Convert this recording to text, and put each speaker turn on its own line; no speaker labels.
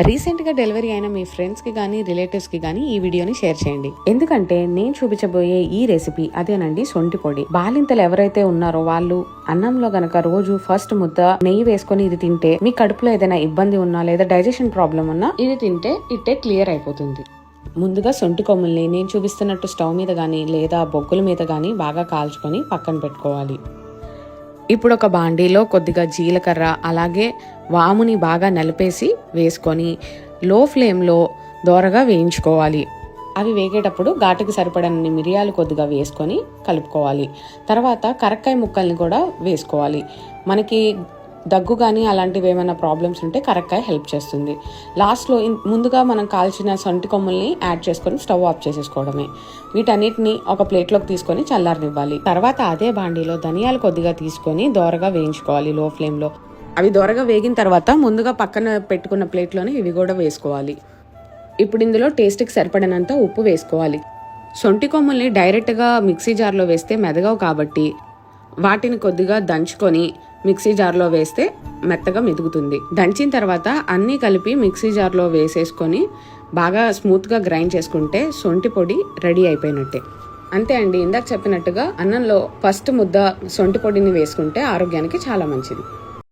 రీసెంట్గా డెలివరీ అయిన మీ ఫ్రెండ్స్కి కానీ రిలేటివ్స్కి కానీ ఈ వీడియోని షేర్ చేయండి. ఎందుకంటే నేను చూపించబోయే ఈ రెసిపీ అదేనండి సొంటి పొడి. బాలింతలు ఎవరైతే ఉన్నారో వాళ్ళు అన్నంలో గనక రోజు ఫస్ట్ ముద్ద నెయ్యి వేసుకొని ఇది తింటే మీ కడుపులో ఏదైనా ఇబ్బంది ఉన్నా లేదా డైజెషన్ ప్రాబ్లం ఉన్నా ఇది తింటే ఇట్టే క్లియర్ అయిపోతుంది. ముందుగా సొంటి కొమ్ముల్ని నేను చూపిస్తున్నట్టు స్టవ్ మీద కానీ లేదా బొగ్గుల మీద కానీ బాగా కాల్చుకొని పక్కన పెట్టుకోవాలి. ఇప్పుడు ఒక బాండీలో కొద్దిగా జీలకర్ర అలాగే వాముని బాగా నలిపేసి వేసుకొని లో ఫ్లేమ్లో దోరగా వేయించుకోవాలి. అవి వేగేటప్పుడు ఘాటుకి సరిపడన్ని మిరియాలు కొద్దిగా వేసుకొని కలుపుకోవాలి. తర్వాత కరక్కాయ ముక్కల్ని కూడా వేసుకోవాలి. మనకి దగ్గు కానీ అలాంటివి ఏమైనా ప్రాబ్లమ్స్ ఉంటే కరక్కాయ హెల్ప్ చేస్తుంది. లాస్ట్లో ముందుగా మనం కాల్చిన సొంటి కొమ్ముల్ని యాడ్ చేసుకొని స్టవ్ ఆఫ్ చేసేసుకోవడమే. వీటన్నిటిని ఒక ప్లేట్లోకి తీసుకొని చల్లారనివ్వాలి. తర్వాత అదే బాండీలో ధనియాలు కొద్దిగా తీసుకొని దోరగా వేయించుకోవాలి లో ఫ్లేమ్లో. అవి దోరగా వేగిన తర్వాత ముందుగా పక్కన పెట్టుకున్న ప్లేట్లోనే ఇవి కూడా వేసుకోవాలి. ఇప్పుడు ఇందులో టేస్ట్కి సరిపడినంత ఉప్పు వేసుకోవాలి. సొంటి కొమ్ముల్ని డైరెక్ట్గా మిక్సీ జార్లో వేస్తే మెదగవు కాబట్టి వాటిని కొద్దిగా దంచుకొని మిక్సీ జార్లో వేస్తే మెత్తగా మెదుగుతుంది. దంచిన తర్వాత అన్నీ కలిపి మిక్సీ జార్లో వేసేసుకొని బాగా స్మూత్గా గ్రైండ్ చేసుకుంటే సొంటి పొడి రెడీ అయిపోయినట్టే. అంతే అండి, ఇందాక చెప్పినట్టుగా అన్నంలో ఫస్ట్ ముద్ద సొంటి పొడిని వేసుకుంటే ఆరోగ్యానికి చాలా మంచిది.